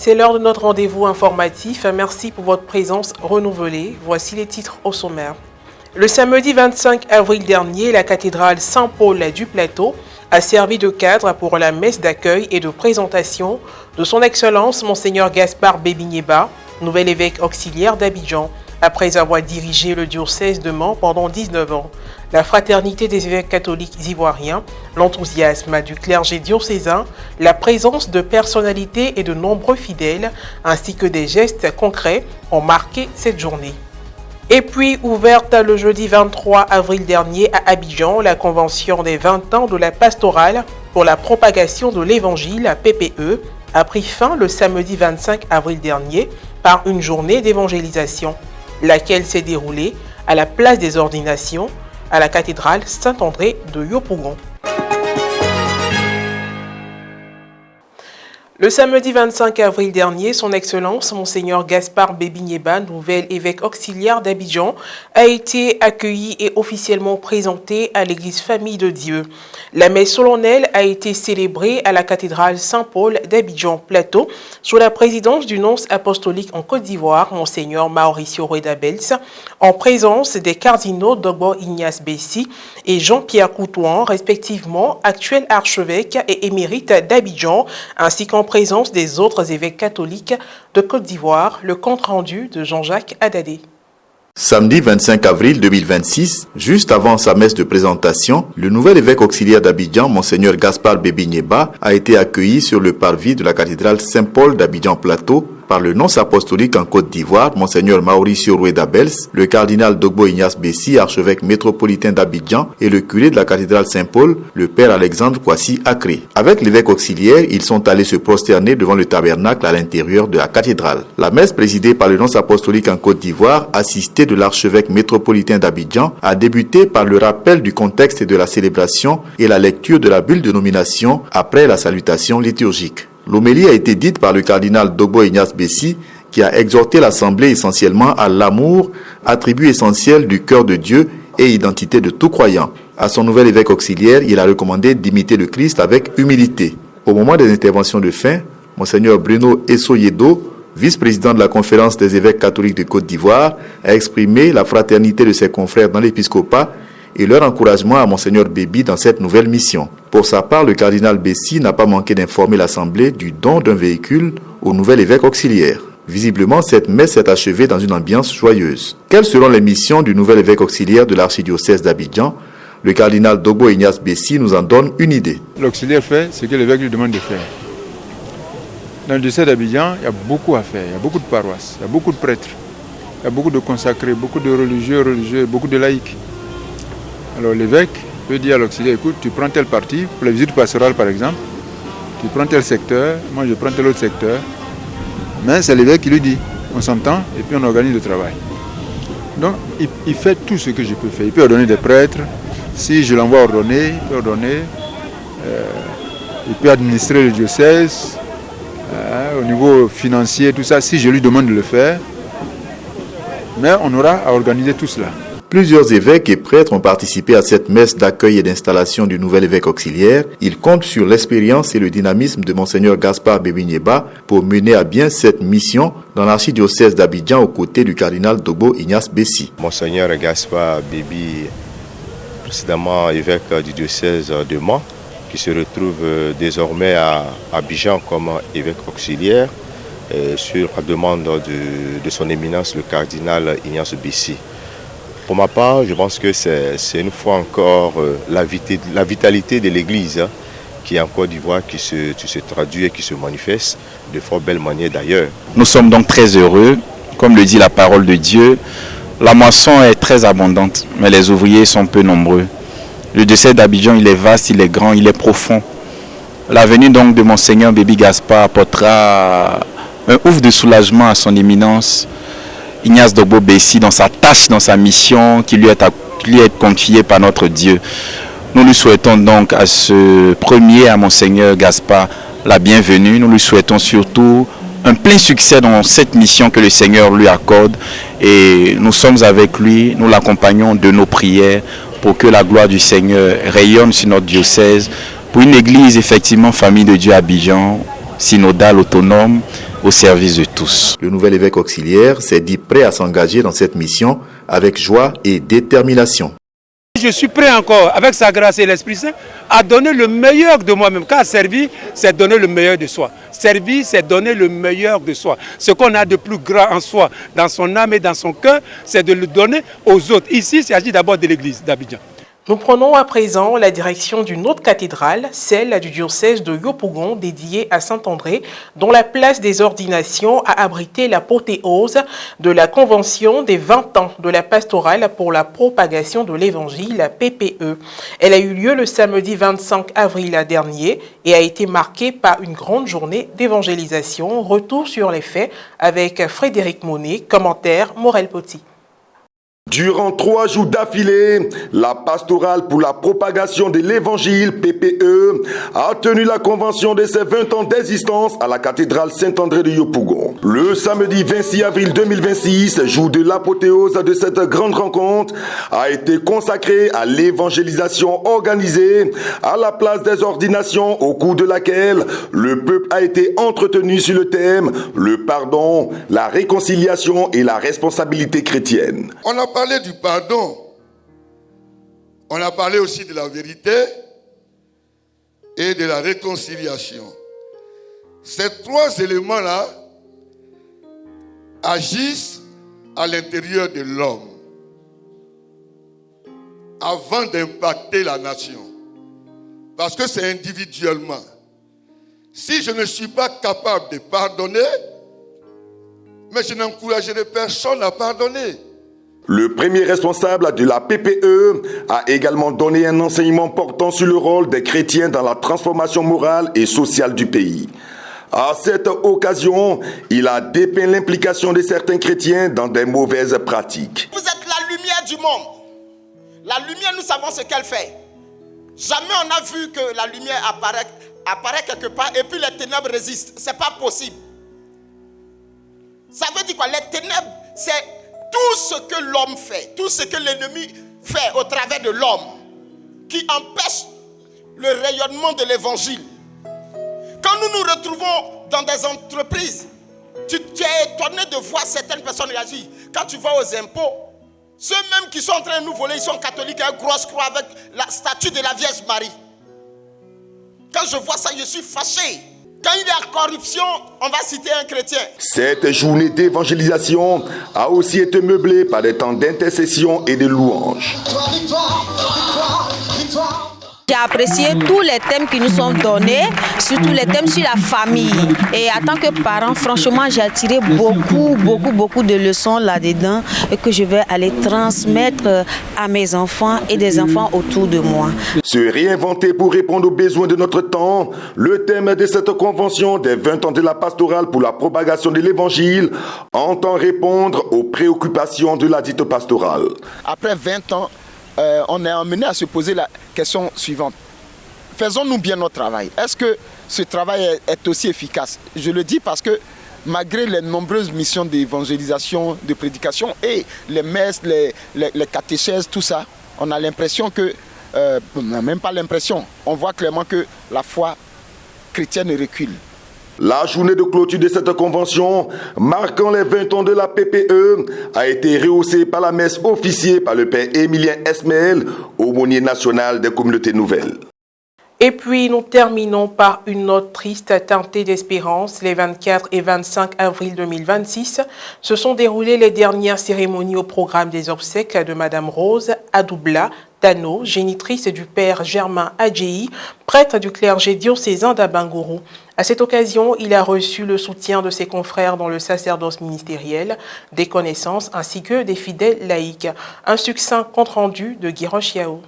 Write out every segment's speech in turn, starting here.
C'est l'heure de notre rendez-vous informatif. Merci pour votre présence renouvelée. Voici les titres au sommaire. Le samedi 25 avril dernier, la cathédrale Saint-Paul du Plateau a servi de cadre pour la messe d'accueil et de présentation de son Excellence Monseigneur Gaspard Bébi-Nyeba, nouvel évêque auxiliaire d'Abidjan, après avoir dirigé le diocèse de Mans pendant 19 ans. La fraternité des évêques catholiques ivoiriens, l'enthousiasme du clergé diocésain, la présence de personnalités et de nombreux fidèles, ainsi que des gestes concrets ont marqué cette journée. Et puis, ouverte le jeudi 23 avril dernier à Abidjan, la convention des 20 ans de la pastorale pour la propagation de l'évangile, PPE, a pris fin le samedi 25 avril dernier par une journée d'évangélisation, laquelle s'est déroulée à la place des ordinations à la cathédrale Saint-André de Yopougon. Le samedi 25 avril dernier, son Excellence Monseigneur Gaspard Bébi-Nyeba, nouvel évêque auxiliaire d'Abidjan, a été accueilli et officiellement présenté à l'église Famille de Dieu. La messe solennelle a été célébrée à la cathédrale Saint-Paul d'Abidjan Plateau sous la présidence du nonce apostolique en Côte d'Ivoire, Monseigneur Mauricio Rueda-Bels, en présence des cardinaux Dogbo Ignace Bessi et Jean-Pierre Coutouan, respectivement actuel archevêque et émérite d'Abidjan, ainsi qu'en présence des autres évêques catholiques de Côte d'Ivoire, le compte-rendu de Jean-Jacques Adadé. Samedi 25 avril 2026, juste avant sa messe de présentation, le nouvel évêque auxiliaire d'Abidjan, Monseigneur Gaspard Bébi-Nyeba, a été accueilli sur le parvis de la cathédrale Saint-Paul d'Abidjan Plateau par le nonce apostolique en Côte d'Ivoire, Monseigneur Mauricio Rueda-Bels, le cardinal Dogbo Ignace Bessi, archevêque métropolitain d'Abidjan, et le curé de la cathédrale Saint-Paul, le père Alexandre Kwasi Akré. Avec l'évêque auxiliaire, ils sont allés se prosterner devant le tabernacle à l'intérieur de la cathédrale. La messe présidée par le nonce apostolique en Côte d'Ivoire, assistée de l'archevêque métropolitain d'Abidjan, a débuté par le rappel du contexte de la célébration et la lecture de la bulle de nomination après la salutation liturgique. L'homélie a été dite par le cardinal Dogbo Ignace Bessi, qui a exhorté l'Assemblée essentiellement à l'amour, attribut essentiel du cœur de Dieu et identité de tout croyant. À son nouvel évêque auxiliaire, il a recommandé d'imiter le Christ avec humilité. Au moment des interventions de fin, Monseigneur Bruno Essoyedo, vice-président de la conférence des évêques catholiques de Côte d'Ivoire, a exprimé la fraternité de ses confrères dans l'épiscopat et leur encouragement à Monseigneur Bébi dans cette nouvelle mission. Pour sa part, le cardinal Bessi n'a pas manqué d'informer l'Assemblée du don d'un véhicule au nouvel évêque auxiliaire. Visiblement, cette messe s'est achevée dans une ambiance joyeuse. Quelles seront les missions du nouvel évêque auxiliaire de l'archidiocèse d'Abidjan? Le cardinal Dogbo Ignace Bessi nous en donne une idée. L'auxiliaire fait ce que l'évêque lui demande de faire. Dans le diocèse d'Abidjan, il y a beaucoup à faire, il y a beaucoup de paroisses, il y a beaucoup de prêtres, il y a beaucoup de consacrés, beaucoup de religieux, beaucoup de laïcs. Alors l'évêque peut dire à l'auxiliaire, écoute, tu prends tel parti, pour les visites pastorales par exemple, tu prends tel secteur, moi je prends tel autre secteur, mais c'est l'évêque qui lui dit, on s'entend et puis on organise le travail. Donc il fait tout ce que je peux faire, il peut ordonner des prêtres, si je l'envoie ordonner, il peut ordonner, il peut administrer le diocèse, au niveau financier, tout ça, si je lui demande de le faire, mais on aura à organiser tout cela. Plusieurs évêques et prêtres ont participé à cette messe d'accueil et d'installation du nouvel évêque auxiliaire. Ils comptent sur l'expérience et le dynamisme de Monseigneur Gaspard Bébi-Nyeba pour mener à bien cette mission dans l'archidiocèse d'Abidjan aux côtés du cardinal Dogbo Ignace Bessi. Monseigneur Gaspard Bébi, précédemment évêque du diocèse de Mans, qui se retrouve désormais à Abidjan comme évêque auxiliaire sur la demande de son éminence le cardinal Ignace Bessi. Pour ma part, je pense que c'est une fois encore la vitalité de l'Église qui est en Côte d'Ivoire qui se traduit et qui se manifeste de fort belle manière d'ailleurs. Nous sommes donc très heureux, comme le dit la parole de Dieu. La moisson est très abondante, mais les ouvriers sont peu nombreux. Le diocèse d'Abidjan, il est vaste, il est grand, il est profond. La venue donc de Monseigneur Bébi Gaspard apportera un ouf de soulagement à son éminence Ignace Dogbo Bessi dans sa tâche, dans sa mission qui lui est confiée par notre Dieu. Nous lui souhaitons donc à ce premier, à Monseigneur Gaspard, la bienvenue. Nous lui souhaitons surtout un plein succès dans cette mission que le Seigneur lui accorde. Et nous sommes avec lui, nous l'accompagnons de nos prières pour que la gloire du Seigneur rayonne sur notre diocèse, pour une église effectivement famille de Dieu à Abidjan, synodal, autonome, au service de tous. Le nouvel évêque auxiliaire s'est dit prêt à s'engager dans cette mission avec joie et détermination. Je suis prêt encore, avec sa grâce et l'Esprit Saint, à donner le meilleur de moi-même. Car servir, c'est donner le meilleur de soi. Servir, c'est donner le meilleur de soi. Ce qu'on a de plus grand en soi, dans son âme et dans son cœur, c'est de le donner aux autres. Ici, il s'agit d'abord de l'église d'Abidjan. Nous prenons à présent la direction d'une autre cathédrale, celle du diocèse de Yopougon, dédiée à Saint-André, dont la place des ordinations a abrité l'apothéose de la Convention des 20 ans de la pastorale pour la propagation de l'Évangile, la PPE. Elle a eu lieu le samedi 25 avril dernier et a été marquée par une grande journée d'évangélisation. Retour sur les faits avec Frédéric Monet, commentaire Morel Poti. Durant 3 jours d'affilée, la pastorale pour la propagation de l'évangile PPE a tenu la convention de ses 20 ans d'existence à la cathédrale Saint-André de Yopougon. Le samedi 26 avril 2026, jour de l'apothéose de cette grande rencontre, a été consacré à l'évangélisation organisée à la place des ordinations, au cours de laquelle le peuple a été entretenu sur le thème « Le pardon, la réconciliation et la responsabilité chrétienne ». On a parlé du pardon, on a parlé aussi de la vérité et de la réconciliation. Ces 3 éléments-là agissent à l'intérieur de l'homme avant d'impacter la nation. Parce que c'est individuellement. Si je ne suis pas capable de pardonner, mais je n'encouragerai personne à pardonner. Le premier responsable de la PPE a également donné un enseignement portant sur le rôle des chrétiens dans la transformation morale et sociale du pays. À cette occasion, il a dépeint l'implication de certains chrétiens dans des mauvaises pratiques. Vous êtes la lumière du monde. La lumière, nous savons ce qu'elle fait. Jamais on a vu que la lumière apparaît quelque part et puis les ténèbres résistent. C'est pas possible. Ça veut dire quoi? Les ténèbres, c'est tout ce que l'homme fait, tout ce que l'ennemi fait au travers de l'homme, qui empêche le rayonnement de l'évangile. Quand nous nous retrouvons dans des entreprises, tu es étonné de voir certaines personnes réagir. Quand tu vas aux impôts, ceux-mêmes qui sont en train de nous voler, ils sont catholiques, une grosse croix avec la statue de la Vierge Marie. Quand je vois ça, je suis fâché. Quand il y a corruption, on va citer un chrétien. Cette journée d'évangélisation a aussi été meublée par des temps d'intercession et de louanges. J'ai apprécié tous les thèmes qui nous sont donnés, surtout les thèmes sur la famille. Et en tant que parent, franchement, j'ai tiré beaucoup de leçons là-dedans et que je vais aller transmettre à mes enfants et des enfants autour de moi. Se réinventer pour répondre aux besoins de notre temps, le thème de cette convention des 20 ans de la pastorale pour la propagation de l'évangile entend répondre aux préoccupations de la dite pastorale. Après 20 ans, on est amené à se poser la question suivante. Faisons-nous bien notre travail? Est-ce que ce travail est aussi efficace? Je le dis parce que malgré les nombreuses missions d'évangélisation, de prédication et les messes, les catéchèses, tout ça, on a l'impression que, on n'a même pas l'impression, on voit clairement que la foi chrétienne recule. La journée de clôture de cette convention, marquant les 20 ans de la PPE, a été rehaussée par la messe officiée par le père Émilien Esmel, aumônier national des communautés nouvelles. Et puis, nous terminons par une note triste teintée d'espérance. Les 24 et 25 avril 2026 se sont déroulées les dernières cérémonies au programme des obsèques de Madame Rose Adoubla Tano, génitrice du père Germain Adjehi, prêtre du clergé diocésain d'Abangourou. À cette occasion, il a reçu le soutien de ses confrères dans le sacerdoce ministériel, des connaissances ainsi que des fidèles laïcs. Un succinct compte-rendu de Guy Rochiao.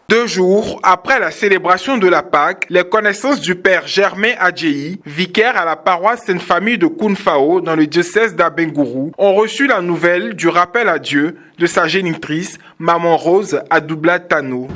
2 jours après la célébration de la Pâque, les connaissances du père Germain Adjehi, vicaire à la paroisse Sainte-Famille de Kounfao dans le diocèse d'Abengourou, ont reçu la nouvelle du rappel à Dieu de sa génitrice, Maman Rose Adoubla Tano.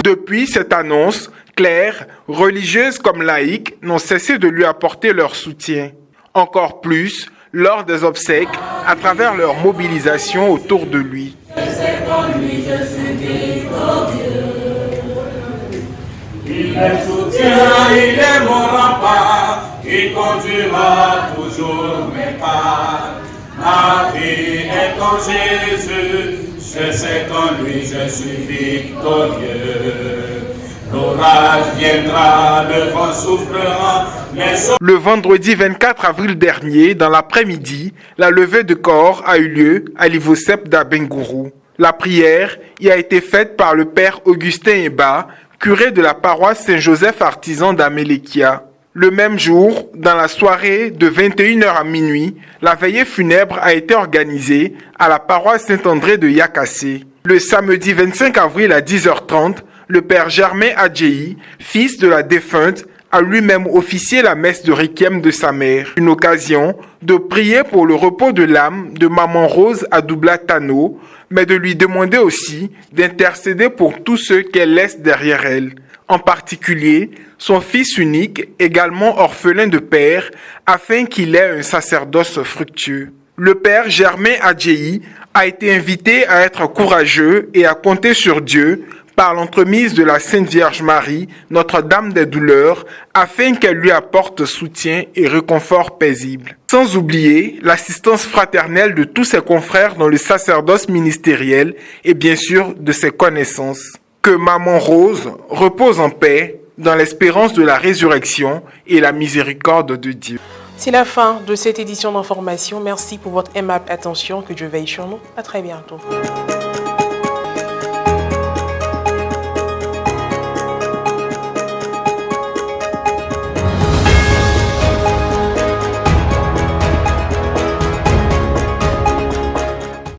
Depuis cette annonce, clercs, religieuses comme laïcs n'ont cessé de lui apporter leur soutien. Encore plus lors des obsèques, à travers leur mobilisation autour de lui. Il me soutient, il est mon rempart, il conduira toujours mes pas. Ma vie est en Jésus, je sais qu'en lui je suis victorieux. L'orage viendra, le vent soufflera, Le vendredi 24 avril dernier, dans l'après-midi, la levée de corps a eu lieu à l'Ivosep d'Abengourou. La prière y a été faite par le père Augustin Eba, curé de la paroisse Saint-Joseph artisan d'Amélékia. Le même jour, dans la soirée de 21h à minuit, la veillée funèbre a été organisée à la paroisse Saint-André de Yakassé. Le samedi 25 avril à 10h30, le père Germain Adjeyi, fils de la défunte, a lui-même officié la messe de requiem de sa mère. Une occasion de prier pour le repos de l'âme de Maman Rose Adoubla Tano, mais de lui demander aussi d'intercéder pour tous ceux qu'elle laisse derrière elle. En particulier, son fils unique, également orphelin de père, afin qu'il ait un sacerdoce fructueux. Le père Germain Adjeyi a été invité à être courageux et à compter sur Dieu par l'entremise de la Sainte Vierge Marie, Notre-Dame des Douleurs, afin qu'elle lui apporte soutien et réconfort paisible. Sans oublier l'assistance fraternelle de tous ses confrères dans le sacerdoce ministériel et bien sûr de ses connaissances. Que Maman Rose repose en paix dans l'espérance de la résurrection et la miséricorde de Dieu. C'est la fin de cette édition d'information. Merci pour votre aimable attention. Que Dieu veille sur nous. À très bientôt.